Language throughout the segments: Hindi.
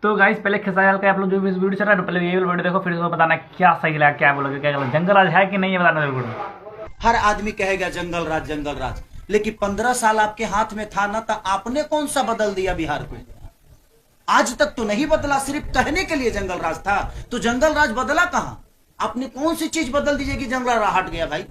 तो गाइस पहले खेसारी का आप लोग जो भी वीडियो चल रहा है पहले ये वीडियो देखो, फिर उसको बताना क्या सही लगा, क्या बोलोगे, क्या गलत, जंगल राज है कि नहीं, ये बताना जरूर। हर आदमी कहेगा जंगल राज, लेकिन 15 साल आपके हाथ में था ना, तो आपने कौन सा बदल दिया बिहार को? आज तक तो नहीं बदला, सिर्फ कहने के लिए जंगल राज था। तो जंगल राज बदला कहां? आपने कौन सी चीज बदल दीजिए कि जंगल राज हट गया भाई?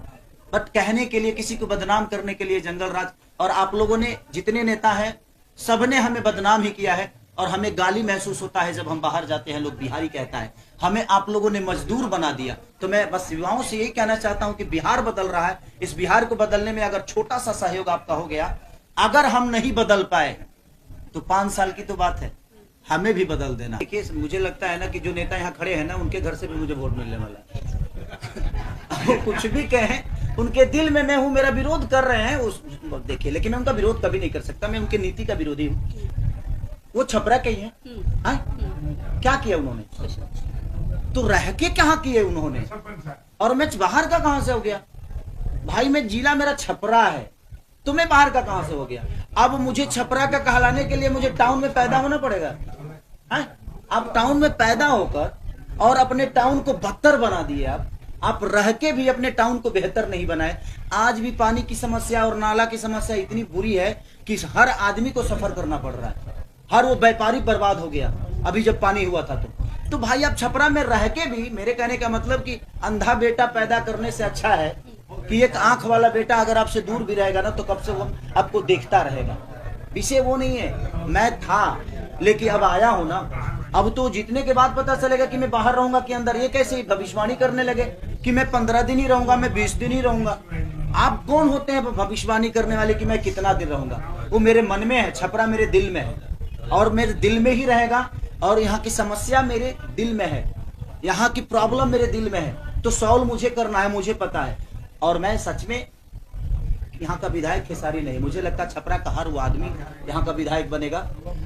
बट कहने के लिए, किसी को बदनाम करने के लिए जंगल राज। और आप लोगों ने, जितने नेता हैं, सबने हमें बदनाम ही किया है। और हमें गाली महसूस होता है जब हम बाहर जाते हैं, लोग बिहारी कहता है। हमें आप लोगों ने मजदूर बना दिया। तो मैं बस युवाओं से यही कहना चाहता हूं कि बिहार बदल रहा है। इस बिहार को बदलने में अगर छोटा सा सहयोग आपका हो गया, अगर हम नहीं बदल पाए तो 5 साल की तो बात है, हमें भी बदल देना। देखिए, मुझे लगता है ना कि जो नेता यहाँ खड़े हैं ना, उनके घर से भी मुझे वोट मिलने वाला है। वो कुछ भी कहें, उनके दिल में मैं हूं, मेरा विरोध कर रहे हैं उस, देखिए, लेकिन मैं उनका विरोध कभी नहीं कर सकता। मैं उनकी नीति का विरोधी हूँ। वो छपरा के ही हैं। क्या किया उन्होंने? तो रह के क्या किए उन्होंने? और मैं बाहर का कहां से हो गया भाई? मैं जिला मेरा छपरा है, तो मैं बाहर का कहां से हो गया? अब मुझे छपरा का कहलाने के लिए मुझे टाउन में पैदा होना पड़ेगा। आप टाउन में पैदा होकर और अपने टाउन को बदतर बना दिए। आप रह के भी अपने टाउन को बेहतर नहीं बनाए। आज भी पानी की समस्या और नाला की समस्या इतनी बुरी है कि हर आदमी को सफर करना पड़ रहा है। हर वो व्यापारी बर्बाद हो गया अभी जब पानी हुआ था। तो भाई, आप छपरा में रह के भी, मेरे कहने का मतलब कि अंधा बेटा पैदा करने से अच्छा है कि एक आंख वाला बेटा अगर आपसे दूर भी रहेगा ना, तो कब से वो आपको देखता रहेगा। विषय वो नहीं है। मैं था, लेकिन अब आया हूं ना। अब तो जीतने के बाद पता चलेगा कि मैं बाहर रहूंगा कि अंदर। ये कैसे भविष्यवाणी करने लगे कि मैं 15 दिन ही रहूंगा, मैं 20 दिन ही रहूंगा। आप कौन होते हैं भविष्यवाणी करने वाले कि मैं कितना दिन रहूंगा? वो मेरे मन में है, छपरा मेरे दिल में है और मेरे दिल में ही रहेगा। और यहाँ की समस्या मेरे दिल में है, यहाँ की प्रॉब्लम मेरे दिल में है, तो सॉल्व मुझे करना है, मुझे पता है। और मैं सच में यहाँ का विधायक खेसारी नहीं, मुझे लगता है छपरा का हर वो आदमी यहाँ का विधायक बनेगा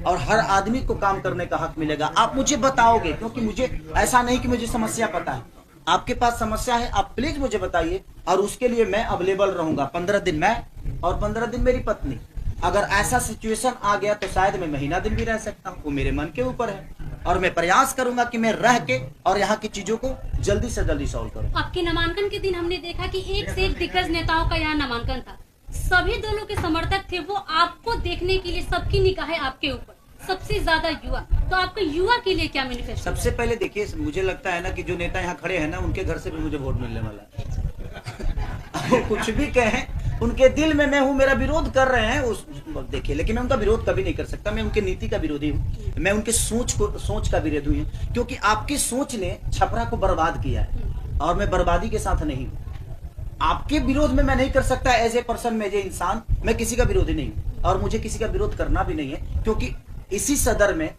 और हर आदमी को काम करने का हक मिलेगा। आप मुझे बताओगे, क्योंकि मुझे ऐसा नहीं कि मुझे समस्या पता है। आपके पास समस्या है, आप प्लीज मुझे बताइए और उसके लिए मैं अवेलेबल रहूंगा। 15 दिन मैं और 15 दिन मेरी पत्नी। अगर ऐसा सिचुएशन आ गया तो शायद मैं महीना दिन भी रह सकता हूँ, वो मेरे मन के ऊपर है। और मैं प्रयास करूंगा कि मैं रह के और यहाँ की चीजों को जल्दी से जल्दी सॉल्व करूँ। आपके नामांकन के दिन हमने देखा कि एक से एक दिग्गज नेताओं का यहाँ नामांकन था। सभी दलों के समर्थक थे, वो आपको देखने के लिए सबकी निगाहें आपके ऊपर, सबसे ज्यादा युवा। तो आपका युवा के लिए क्या मैनिफेस्टो? सबसे पहले देखिए, मुझे लगता है ना कि जो नेता यहाँ खड़े हैं ना, उनके घर से भी मुझे वोट मिलने वाला है। वो कुछ भी कहें, उनके दिल में मैं हूं, मेरा विरोध कर रहे हैं उस, देखिए, लेकिन मैं उनका विरोध कभी नहीं कर सकता। मैं उनकी नीति का विरोधी हूँ, मैं उनके सोच का विरोधी हूँ। क्योंकि आपकी सोच ने छपरा को बर्बाद किया है और मैं बर्बादी के साथ नहीं हूँ। आपके विरोध में मैं नहीं कर सकता। एज ए पर्सन, में जे इंसान, मैं किसी का विरोधी नहीं हूँ और मुझे किसी का विरोध करना भी नहीं है। क्योंकि इसी सदर में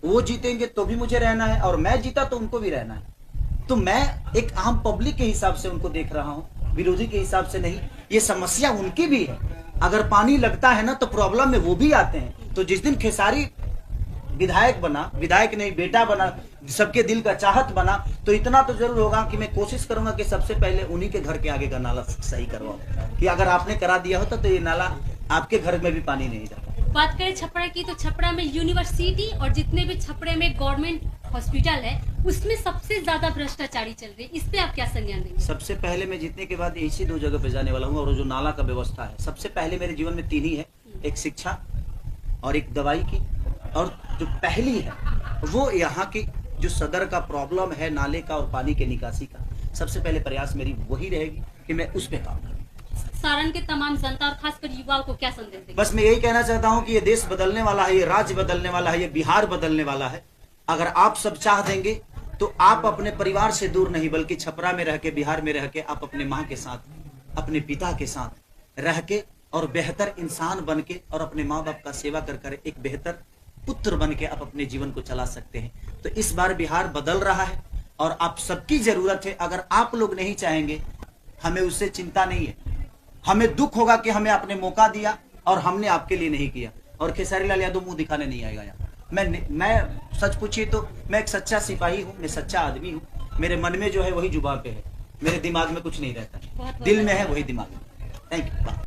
वो जीतेंगे तो भी मुझे रहना है और मैं जीता तो उनको भी रहना है। तो मैं एक आम पब्लिक के हिसाब से उनको देख रहा हूँ, विरोधी के हिसाब से नहीं। ये समस्या उनकी भी है। अगर पानी लगता है ना, तो प्रॉब्लम में वो भी आते हैं। तो जिस दिन खेसारी विधायक बना, विधायक नहीं बेटा बना, सबके दिल का चाहत बना, तो इतना तो जरूर होगा कि मैं कोशिश करूंगा कि सबसे पहले उन्हीं के घर के आगे का नाला सही करवाओ। कि अगर आपने करा दिया होता तो ये नाला आपके घर में भी पानी नहीं जाता। बात करें छपरा की, तो छपरा में यूनिवर्सिटी और जितने भी छपरे में गवर्नमेंट हॉस्पिटल है, उसमें सबसे ज्यादा भ्रष्टाचारी चल रही है। इस पे आप क्या संज्ञान देंगे? सबसे पहले मैं जीतने के बाद इसी 2 जगह पे जाने वाला हूँ। और जो नाला का व्यवस्था है, सबसे पहले मेरे जीवन में 3 ही है, एक शिक्षा और एक दवाई की। और जो पहली है वो यहाँ की जो सदर का प्रॉब्लम है, नाले का और पानी के निकासी का, सबसे पहले प्रयास मेरी वही रहेगी कि मैं उस पे काम करूँ। सारण के तमाम जनता और खासकर युवाओं को क्या संदेश देंगे? बस मैं यही कहना चाहता हूँ कि ये देश बदलने वाला है, ये राज्य बदलने वाला है, ये बिहार बदलने वाला है। अगर आप सब चाह देंगे तो आप अपने परिवार से दूर नहीं, बल्कि छपरा में रह के, बिहार में रह के, आप अपने माँ के साथ, अपने पिता के साथ रह के और बेहतर इंसान बन के और अपने माँ बाप का सेवा कर एक बेहतर पुत्र बन के आप अपने जीवन को चला सकते हैं। तो इस बार बिहार बदल रहा है और आप सबकी जरूरत है। अगर आप लोग नहीं चाहेंगे, हमें उससे चिंता नहीं है। हमें दुख होगा कि हमें आपने मौका दिया और हमने आपके लिए नहीं किया। और खेसारी लाल यादव मुंह दिखाने नहीं आएगा यहाँ। मैं सच पूछिए तो मैं एक सच्चा सिपाही हूँ, मैं सच्चा आदमी हूँ। मेरे मन में जो है वही जुबान पे है, मेरे दिमाग में कुछ नहीं रहता, दिल में है वही दिमाग में। Thank you.